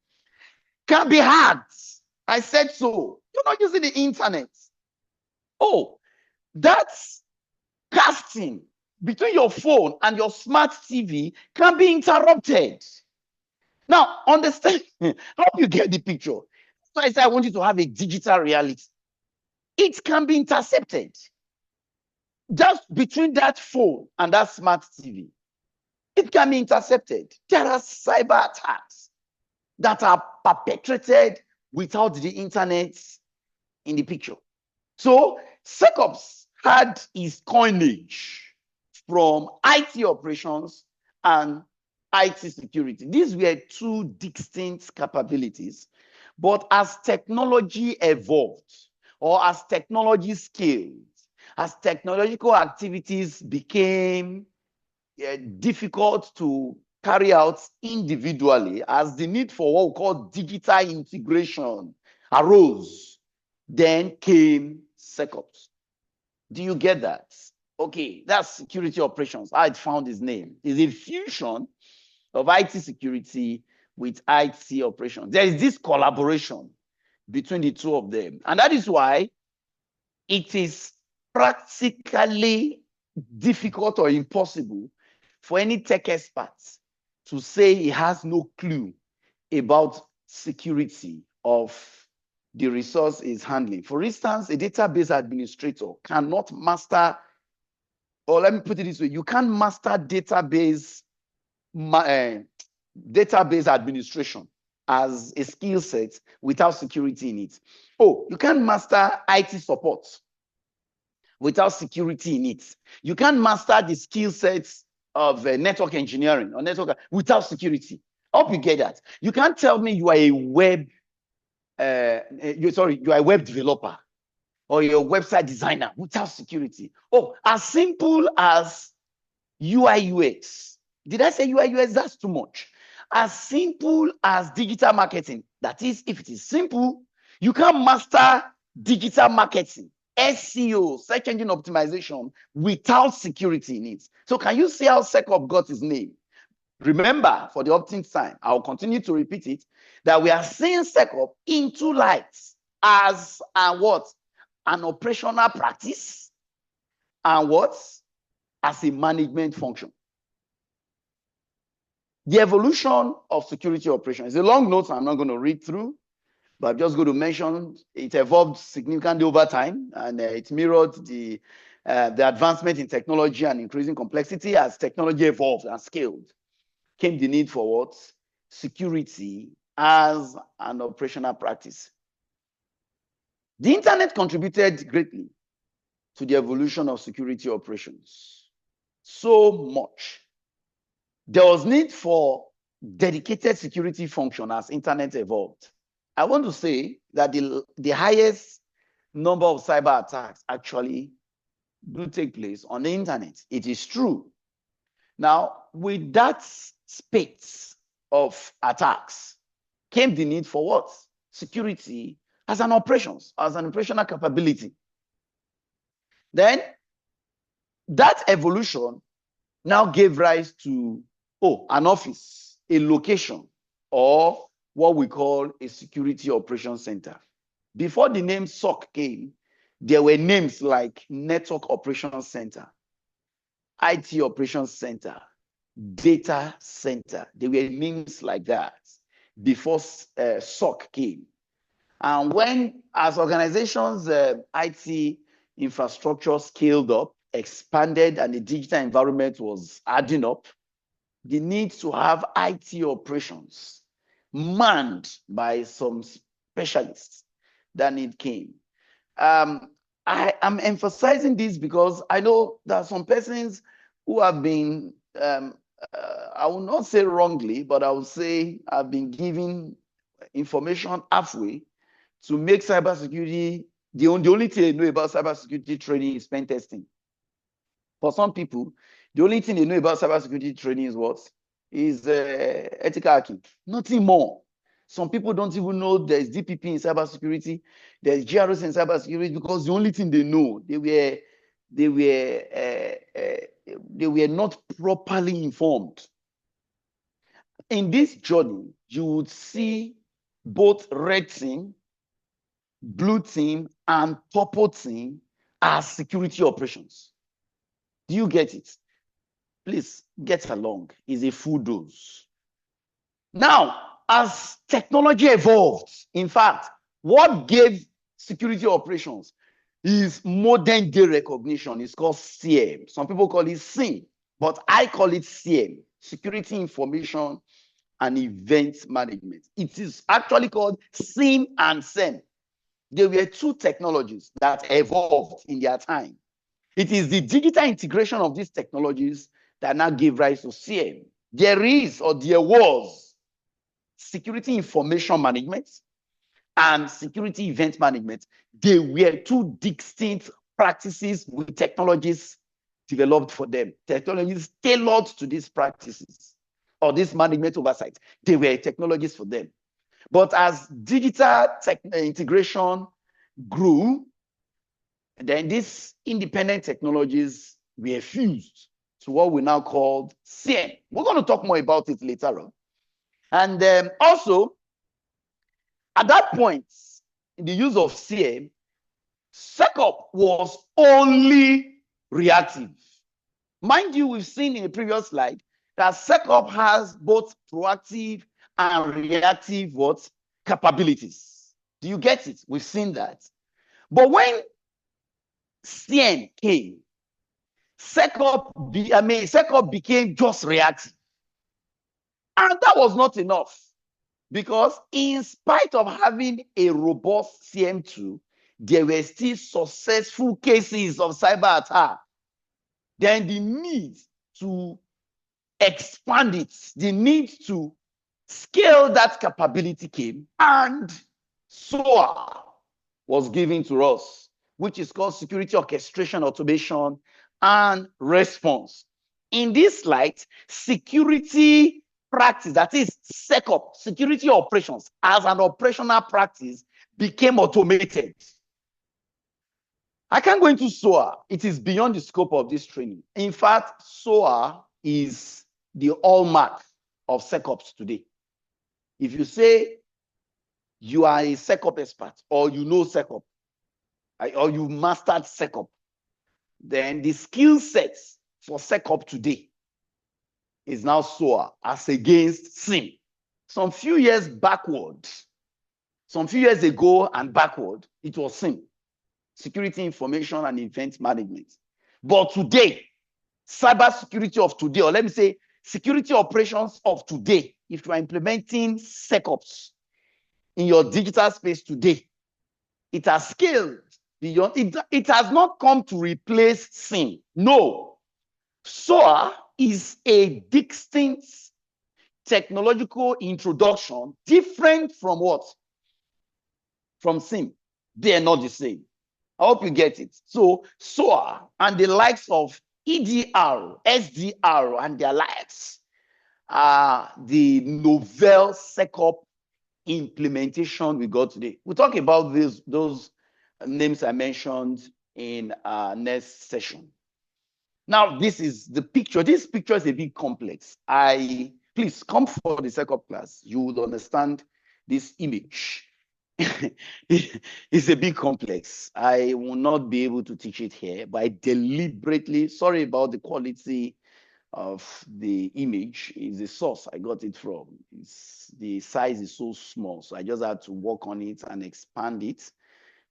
can be hacked. I said so. You're not using the internet. Oh, that's casting between your phone and your smart TV can be interrupted. Now, understand, how you get the picture. So I said, I want you to have a digital reality. It can be intercepted. Just between that phone and that smart TV, it can be intercepted. There are cyber attacks that are perpetrated without the internet in the picture. So SecOps had its coinage from IT operations and IT security. These were two distinct capabilities. But as technology evolved, or as technology scaled, as technological activities became difficult to carry out individually, as the need for what we call digital integration arose, then came SecOps. Do you get that? Okay, that's security operations. How it found its name is a fusion of IT security with IT operations. There is this collaboration between the two of them. And that is why it is practically difficult or impossible for any tech expert to say he has no clue about security of the resource is handling. For instance, a database administrator cannot master, or let me put it this way, you can't master database administration as a skill set without security in it. Oh, you can't master IT support without security in it. You can't master the skill sets of network engineering or network without security. I hope you get that. You can't tell me you are a web you are a web developer or you're a website designer without security. Oh, as simple as UI UX. Did I say UI UX? That's too much. As simple as digital marketing. That is, if it is simple, you can master digital marketing, SEO, search engine optimization, without security in it. So can you see how SecOps got its name? Remember, for the opting time, I'll continue to repeat it, that we are seeing SecOps in two lights, as what? An operational practice, and what? As a management function. The evolution of security operations is a long note I'm not going to read through, but I'm just going to mention it evolved significantly over time, and it mirrored the advancement in technology and increasing complexity. As technology evolved and scaled, came the need for what? Security as an operational practice. The internet contributed greatly to the evolution of security operations. So much. There was need for dedicated security function as internet evolved. I want to say that the highest number of cyber attacks actually do take place on the internet. It is true. Now, with that space of attacks came the need for what? Security as an operational capability. Then that evolution now gave rise to an office, a location, or what we call a security operations center. Before the name SOC came, there were names like Network Operations Center, IT Operations Center, Data Center. There were names like that before SOC came. And when, as organizations, IT infrastructure scaled up, expanded, and the digital environment was adding up, the need to have IT operations manned by some specialists, that need came. I am emphasizing this because I know there are some persons who have been, I will not say wrongly, but I will say have been giving information halfway to make cybersecurity, the only thing they know about cybersecurity training is pen testing. For some people, the only thing they know about cybersecurity training is what? Is ethical hacking, nothing more. Some people don't even know there's DPP in cybersecurity, there's GRS in cybersecurity, because the only thing they know, they were they were not properly informed. In this journey, you would see both red team, blue team, and purple team as security operations. Do you get it? Please get along. It's a full dose. Now, as technology evolved, in fact, what gave security operations is modern day recognition. It's called CM. Some people call it SIM, but I call it CM, Security Information and Event Management. It is actually called SIM and SEM. There were two technologies that evolved in their time. It is the digital integration of these technologies that now gave rise to CM. There is, or there was, security information management and security event management. They were two distinct practices with technologies developed for them, technologies tailored to these practices or this management oversight. They were technologies for them. But as digital integration grew, then these independent technologies were fused to what we now call CM. We're going to talk more about it later on. And also, at that point, in the use of CM, SecOps was only reactive. Mind you, we've seen in the previous slide that SecOps has both proactive and reactive capabilities. Do you get it? We've seen that. But when CM came, SecOps became just reactive. And that was not enough, because in spite of having a robust CM tool, there were still successful cases of cyber attack. Then the need to expand it, the need to scale that capability came, and SOA was given to us, which is called Security Orchestration, Automation, and Response. In this light, security practice, that is SecOps, security operations, as an operational practice, became automated. I can't go into SOA. It is beyond the scope of this training. In fact, SOA is the hallmark of SecOps today. If you say you are a SecOps expert, or you know SecOps, or you mastered SecOps, then the skill sets for SecOps today is now SOA as against SIM. Some few years ago and backward, it was SIM, Security Information and Event Management. But today, cybersecurity of today, or let me say security operations of today, if you are implementing SecOps in your digital space today, it has scaled beyond. It has not come to replace SIM. No. SOA is a distinct technological introduction, different from what? From SIM. They are not the same. I hope you get it. So SOA and the likes of EDR, SDR, and their likes are the novel SecOps implementation we got today. We'll talk about those names I mentioned in our next session. Now, this is the picture. This picture is a bit complex. Please come for the SecOps class. You will understand this image. It's a bit complex. I will not be able to teach it here, but I deliberately, sorry about the quality of the image, is the source I got it from. The size is so small, so I just had to work on it and expand it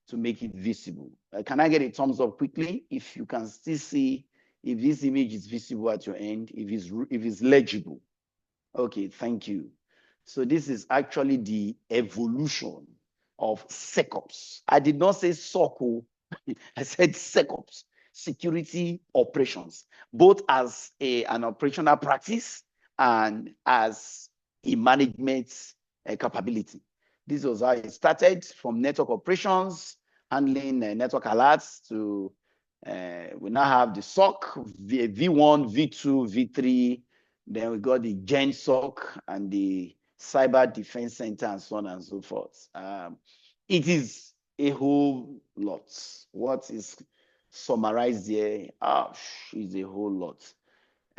to make it visible. Can I get a thumbs up quickly if you can still see if this image is visible at your end, if it's legible? Okay, thank you. So this is actually the evolution of SecOps. I did not say SOCO, I said SecOps, security operations, both as an operational practice and as a management capability. This was how it started, from network operations, handling network alerts, to we now have the SOC, V1, V2, V3, then we got the Gen SOC and the Cyber Defense Center, and so on and so forth. It is a whole lot. What is summarized here. It's a whole lot.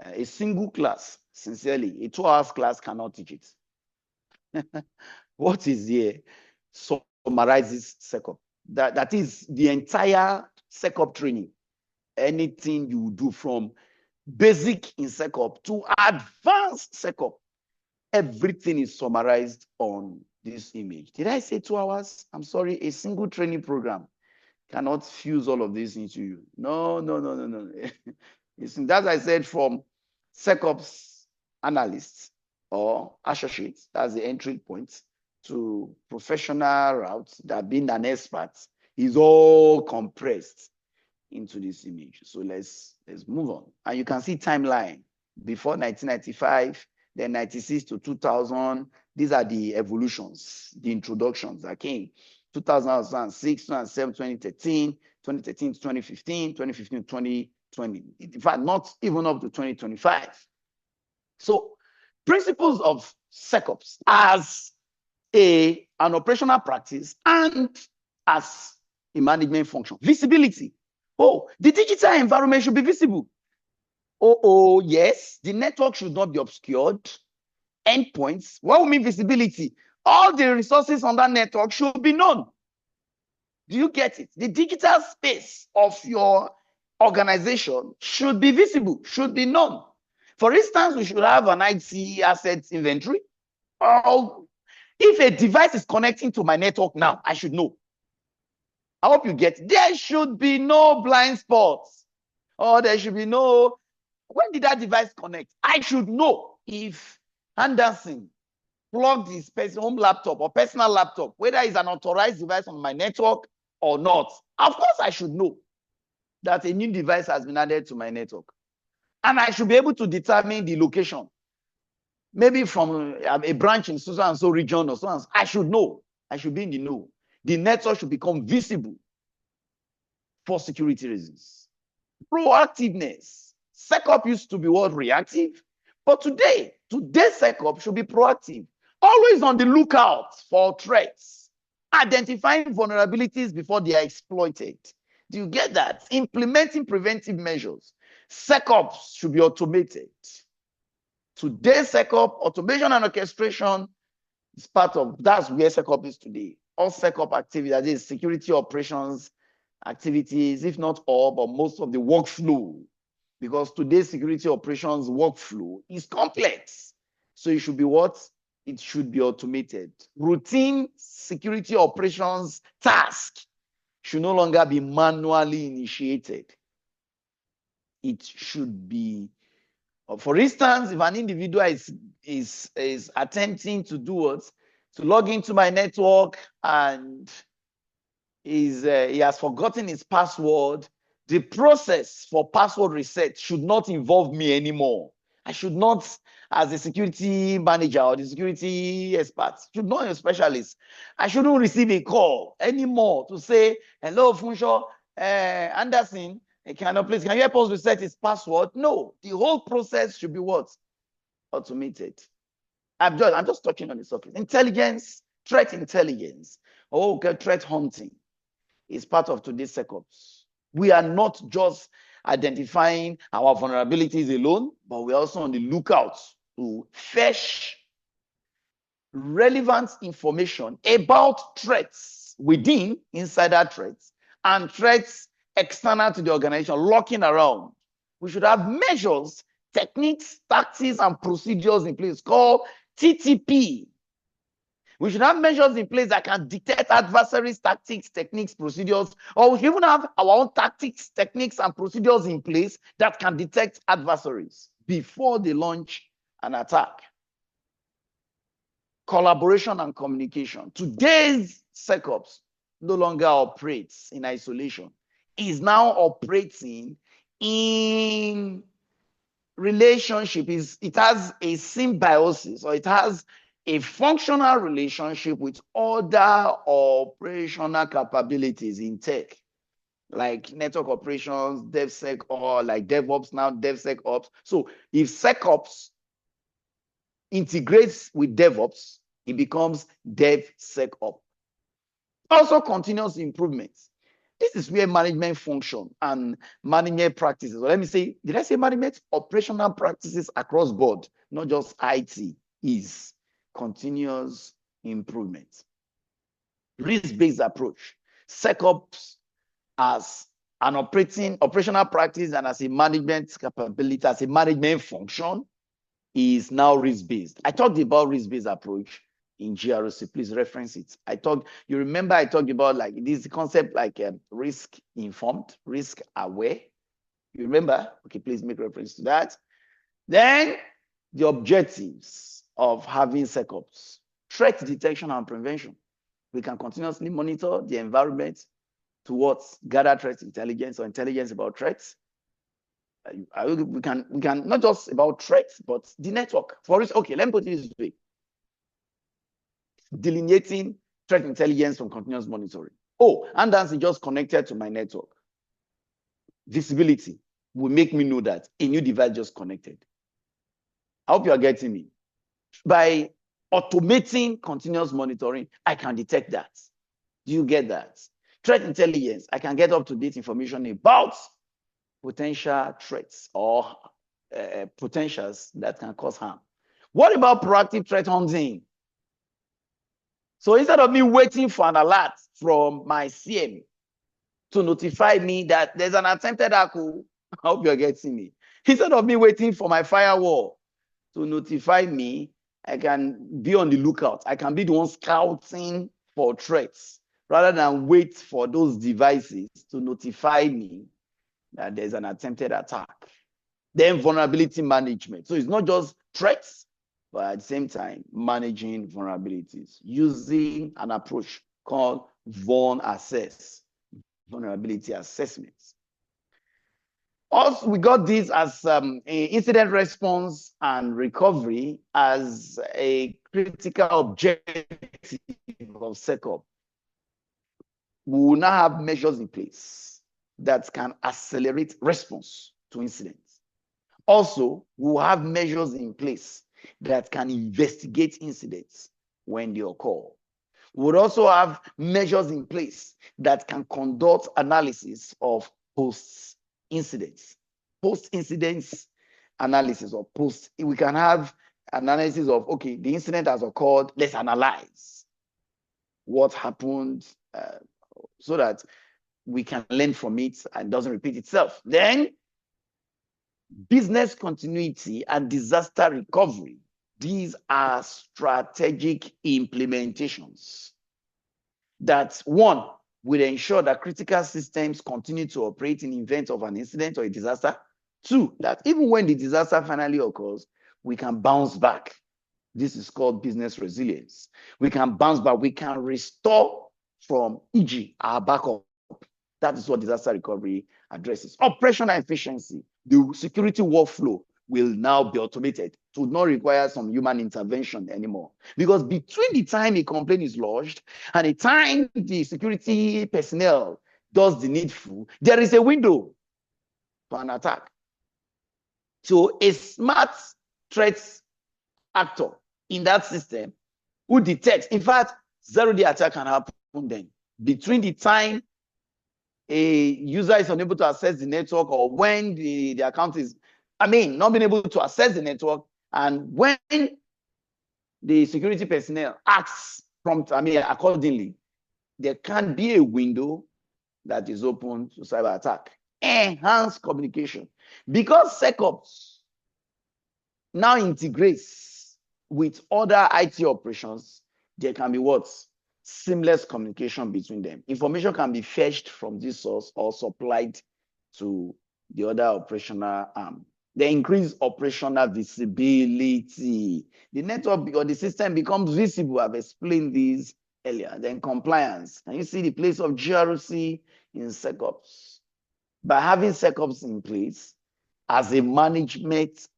A single class, sincerely, a 2 hours class cannot teach it. What is here summarizes SecOps. That is the entire SecOps training. Anything you do from basic in SecOps to advanced SecOps, everything is summarized on this image. Did I say 2 hours? I'm sorry, a single training program cannot fuse all of this into you. No. That's I said, from SecOps analysts or associates, that's the entry point, to professional routes, that being an expert, is all compressed into this image. So let's move on. And you can see timeline before 1995, then 96 to 2000. These are the evolutions, the introductions that came. 2006, 2007, 2013, 2013 to 2015, 2015 to 2020. In fact, not even up to 2025. So principles of SecOps as an operational practice and as a management function. Visibility. Oh, the digital environment should be visible. Oh, yes, the network should not be obscured. Endpoints, what we mean visibility? All the resources on that network should be known. Do you get it? The digital space of your organization should be visible, should be known. For instance, we should have an IT assets inventory. Or if a device is connecting to my network now, I should know. I hope you get it. There should be no blind spots, or there should be no, when did that device connect? I should know. If Anderson plugged his home laptop or personal laptop, whether it's an authorized device on my network or not, of course I should know that a new device has been added to my network. And I should be able to determine the location. Maybe from a branch in so and so region or so on. I should know. I should be in the know. The network should become visible for security reasons. Proactiveness. SecOps used to be what? Reactive. But today's SecOps should be proactive. Always on the lookout for threats. Identifying vulnerabilities before they are exploited. Do you get that? Implementing preventive measures. SecOps should be automated. Today's SecOps, automation and orchestration is part of, that's where SecOps is today. All SecOps activities, that is security operations activities, if not all, but most of the workflow, because today's security operations workflow is complex. So it should be what? It should be automated. Routine security operations task should no longer be manually initiated. It should be, for instance, if an individual is attempting to do what? To log into my network and he has forgotten his password, the process for password reset should not involve me anymore. I should not, as a security manager or the security expert, should not a specialist, I shouldn't receive a call anymore to say, hello, Funsho, Anderson, can you help us reset his password? No, the whole process should be what? Automated. I'm just touching on the surface. Intelligence, threat intelligence, threat hunting is part of today's SecOps. We are not just identifying our vulnerabilities alone, but we're also on the lookout to fetch relevant information about threats within, insider threats, and threats external to the organization lurking around. We should have measures, techniques, tactics, and procedures in place called TTP. We should have measures in place that can detect adversaries, tactics, techniques, procedures, or we should even have our own tactics, techniques, and procedures in place that can detect adversaries before they launch an attack. Collaboration and communication. Today's SecOps no longer operates in isolation. Is now operating in relationship. It has a symbiosis, or it has a functional relationship with other operational capabilities in tech, like network operations, DevSec, or like DevOps now, DevSecOps. So if SecOps integrates with DevOps, it becomes DevSecOps. Also continuous improvements. This is where management function and management practices, or let me say, did I say management? Operational practices across board, not just IT, is continuous improvement. Risk-based approach. SecOps as an operational practice and as a management capability, as a management function, is now risk-based. I talked about risk-based approach in GRC. Please reference it. You remember I talked about like this concept like risk-informed, risk-aware. You remember? Okay, please make reference to that. Then the objectives of having SecOps. Threat detection and prevention. We can continuously monitor the environment towards gather threat intelligence or intelligence about threats. We can not just about threats, but the network. For instance, okay, let me put it this way. Delineating threat intelligence from continuous monitoring. Oh, and that's just connected to my network. Visibility will make me know that a new device just connected. I hope you are getting me. By automating continuous monitoring, I can detect that. Do you get that? Threat intelligence, I can get up-to-date information about potential threats or potentials that can cause harm. What about proactive threat hunting? So instead of me waiting for an alert from my CM to notify me that there's an attempted hack, I hope you're getting me. Instead of me waiting for my firewall to notify me, I can be on the lookout. I can be the one scouting for threats rather than wait for those devices to notify me that there's an attempted attack. Then vulnerability management. So it's not just threats, but at the same time, managing vulnerabilities using an approach called vulnerability assessments. Also, we got this as incident response and recovery as a critical objective of SecOps. We will now have measures in place that can accelerate response to incidents. Also, we will have measures in place that can investigate incidents when they occur. We would also have measures in place that can conduct analysis of post-incidents. Post-incidents analysis or we can have analysis of, okay, the incident has occurred, let's analyze what happened so that we can learn from it and doesn't repeat itself. Then, business continuity and disaster recovery. These are strategic implementations that, one, will ensure that critical systems continue to operate in event of an incident or a disaster. Two, that even when the disaster finally occurs, we can bounce back. This is called business resilience. We can bounce back. We can restore from, e.g., our backup. That is what disaster recovery addresses. Operational efficiency. The security workflow will now be automated to not require some human intervention anymore. Because between the time a complaint is lodged and the time the security personnel does the needful, there is a window for an attack. So a smart threat actor in that system who detects, in fact, zero-day attack can happen then. Between the time a user is unable to access the network or when the account is, not being able to access the network, and when the security personnel acts accordingly, there can be a window that is open to cyber attack. Enhanced communication. Because SecOps now integrates with other IT operations, there can be what? Seamless communication between them. Information can be fetched from this source or supplied to the other operational arm. They increase operational visibility. The network or the system becomes visible. I've explained this earlier. Then compliance. Can you see the place of GRC in SecOps? By having SecOps in place as a management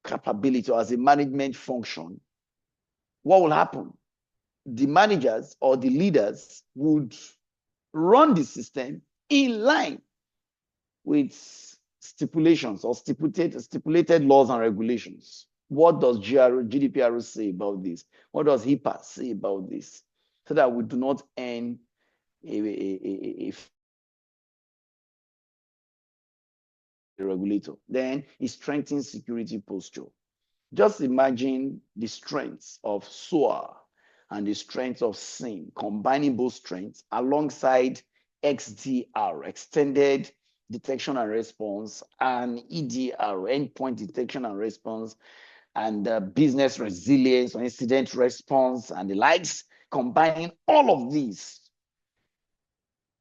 capability or as a management function, what will happen? The managers or the leaders would run the system in line with stipulations or stipulated laws and regulations. What does GDPR say about this? What does HIPAA say about this? So that we do not earn a regulator. Then it strengthens security posture. Just imagine the strengths of SOAR and the strengths of SIM, combining both strengths alongside XDR, extended detection and response, and EDR, endpoint detection and response, and business resilience or incident response and the likes. Combining all of these,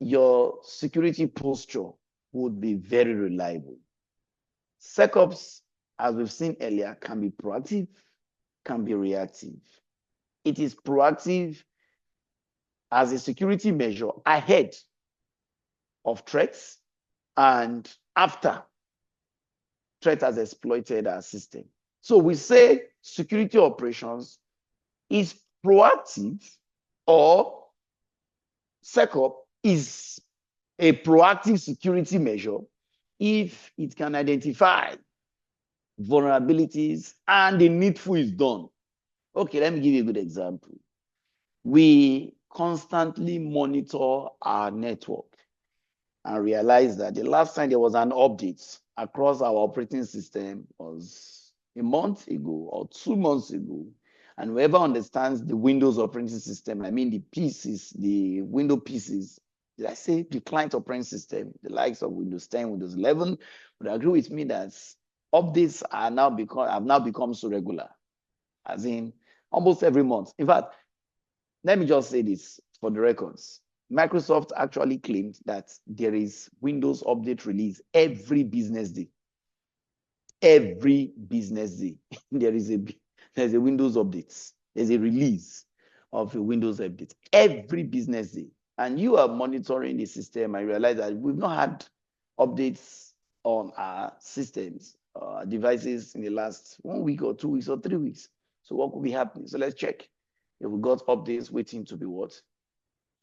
your security posture would be very reliable. SecOps, as we've seen earlier, can be proactive, can be reactive. It is proactive as a security measure ahead of threats and after threat has exploited our system. So we say security operations is proactive, or SecOps is a proactive security measure if it can identify vulnerabilities and the needful is done. Okay, let me give you a good example. We constantly monitor our network and realize that the last time there was an update across our operating system was a month ago or 2 months ago. And whoever understands the Windows operating system, I mean the pieces, the window pieces, did I say the client operating system, the likes of Windows 10, Windows 11, would agree with me that updates have now become so regular, as in almost every month. In fact, let me just say this for the records. Microsoft actually claimed that there is Windows update release every business day. Every business day, there's a Windows update. There's a release of a Windows update every business day. And you are monitoring the system and realize that we've not had updates on our systems, devices in the last 1 week or 2 weeks or 3 weeks. So what could be happening? So let's check if we got updates waiting to be what?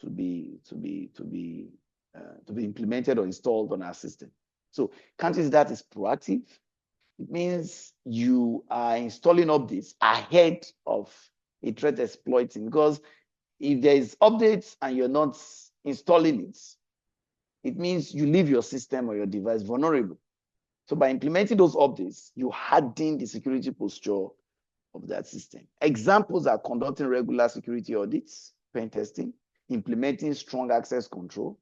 To be implemented or installed on our system. So counting that is proactive. It means you are installing updates ahead of a threat exploiting, because if there is updates and you're not installing it, it means you leave your system or your device vulnerable. So by implementing those updates, you harden the security posture of that system. Examples are conducting regular security audits, pen testing, implementing strong access control,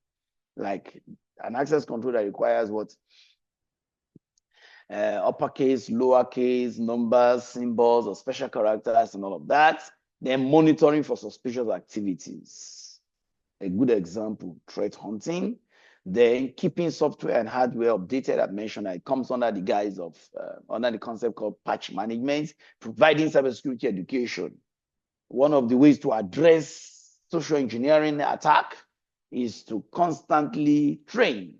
like an access control that requires what? Uppercase, lowercase, numbers, symbols, or special characters, and all of that. Then monitoring for suspicious activities. A good example, threat hunting. Then keeping software and hardware updated. I mentioned that it comes under the guise of, under the concept called patch management, providing cybersecurity education. One of the ways to address social engineering attack is to constantly train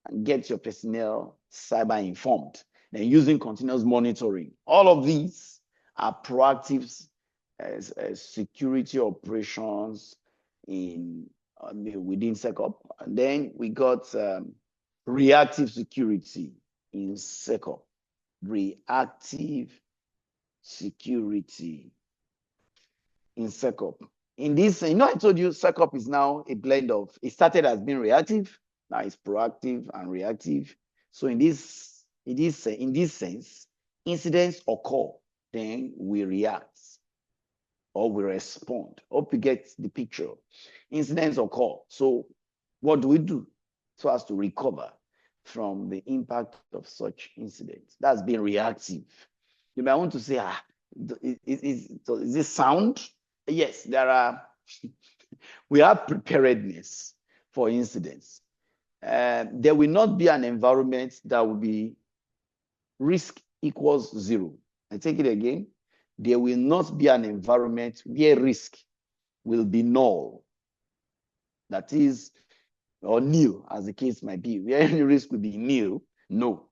and get your personnel cyber informed, and using continuous monitoring. All of these are proactive security operations within SecOps. And then we got reactive security in SecOps. Reactive security in SecOps. In this, I told you SecOps is now a blend of, it started as being reactive, now it's proactive and reactive. So in this sense, incidents occur, then we react or we respond. Hope you get the picture. Incidents occur. So what do we do so as to recover from the impact of such incidents? That's being reactive. You might want to say, is this sound? Yes, there are. We have preparedness for incidents. There will not be an environment that will be risk equals 0. I take it again. There will not be an environment where risk will be null. That is, or nil, as the case might be. Where any risk will be nil, no.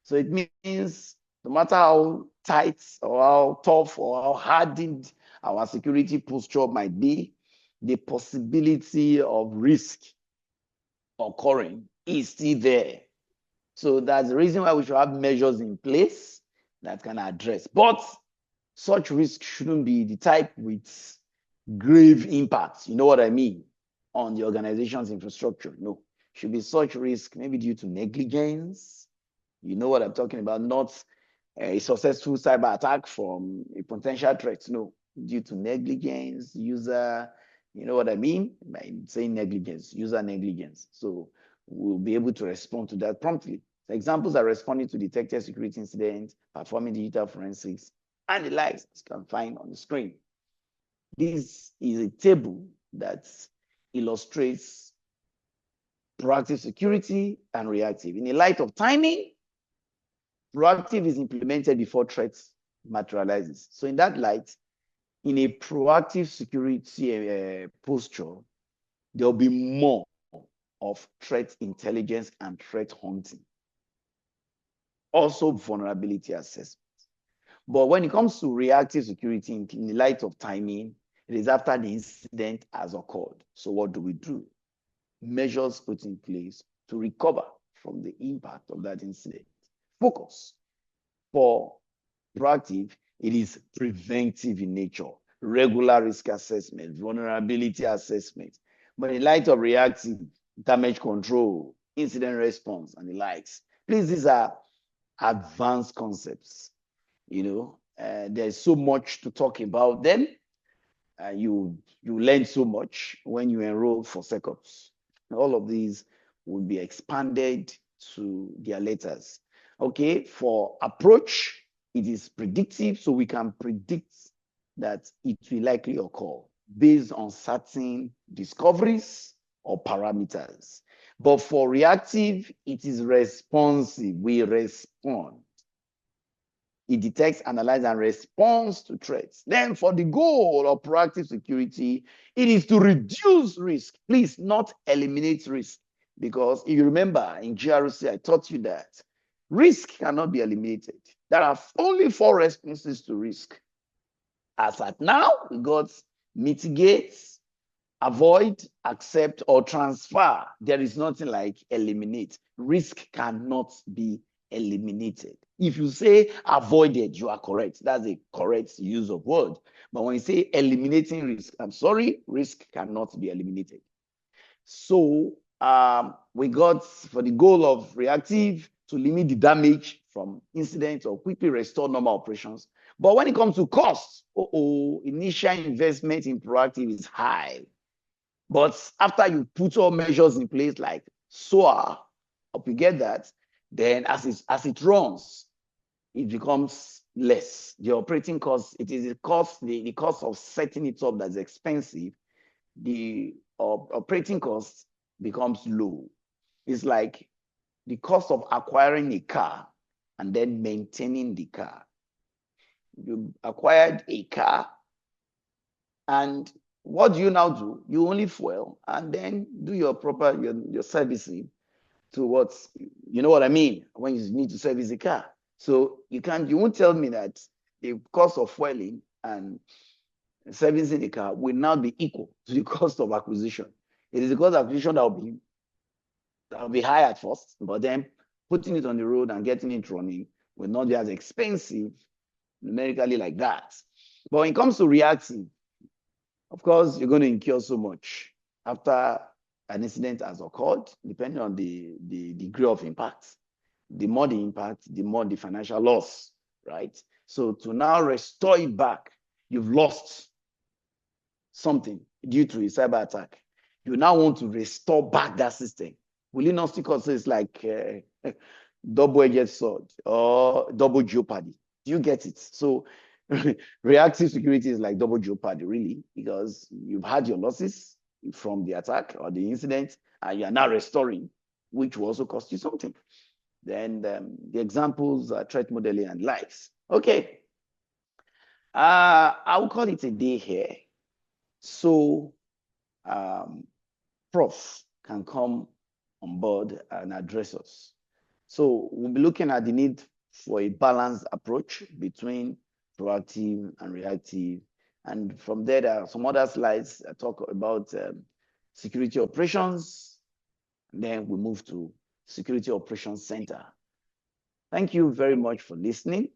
So it means no matter how tight or how tough or how hardened our security posture might be, the possibility of risk occurring is still there. So that's the reason why we should have measures in place that can address. But such risk shouldn't be the type with grave impacts, you know what I mean, on the organization's infrastructure. No, should be such risk maybe due to negligence, You know what I'm talking about, not a successful cyber attack from a potential threat. No, due to negligence, user, you know what I mean by saying negligence, user negligence. So we'll be able to respond to that promptly. The examples are responding to detected security incidents, performing digital forensics, and the likes, as you can find on the screen. This is a table that illustrates proactive security and reactive. In the light of timing, proactive is implemented before threats materializes. So in that light, in a proactive security posture, there'll be more of threat intelligence and threat hunting. Also vulnerability assessment. But when it comes to reactive security in the light of timing, it is after the incident has occurred. So what do? Measures put in place to recover from the impact of that incident. Focus. For proactive, it is preventive in nature, regular risk assessment, vulnerability assessment. But in light of reactive, damage control, incident response, and the likes, please, these are advanced concepts. You know, there's so much to talk about them. You learn so much when you enroll for SecOps. All of these will be expanded to their letters. Okay, for approach, it is predictive, so we can predict that it will likely occur based on certain discoveries or parameters. But for reactive, it is responsive. We respond. It detects, analyzes, and responds to threats. Then for the goal of proactive security, it is to reduce risk. Please, not eliminate risk. Because if you remember in GRC, I taught you that risk cannot be eliminated. There are only 4 responses to risk. As at now, we got mitigate, avoid, accept, or transfer. There is nothing like eliminate. Risk cannot be eliminated. If you say avoided, you are correct. That's a correct use of word. But when you say eliminating risk, I'm sorry, risk cannot be eliminated. So we got for the goal of reactive to limit the damage from incidents or quickly restore normal operations. But when it comes to costs, initial investment in proactive is high. But after you put all measures in place like SOA, hope you get that, then as it runs, it becomes less. The operating cost, it is the cost of setting it up that's expensive. The operating cost becomes low. It's like the cost of acquiring a car and then maintaining the car. You acquired a car, and what do you now do? You only fuel and then do your proper your servicing to what, you know what I mean, when you need to service a car. So you won't tell me that the cost of fueling and servicing the car will now be equal to the cost of acquisition. It is the cost of acquisition that will be high at first, but then putting it on the road and getting it running will not be as expensive numerically like that. But when it comes to reactive, of course, you're going to incur so much after an incident has occurred, depending on the degree of impact. The more the impact, the more the financial loss, right? So to now restore it back, you've lost something due to a cyber attack. You now want to restore back that system. Will it not still consider it's like double-edged sword or double jeopardy? Do you get it? So reactive security is like double jeopardy, really, because you've had your losses from the attack or the incident, and you are now restoring, which will also cost you something. Then the examples are threat modeling and likes. Okay. I'll call it a day here. So Prof can come on board and address us. So we'll be looking at the need for a balanced approach between proactive and reactive. And from there are some other slides that talk about security operations. And then we move to Security Operations Center. Thank you very much for listening.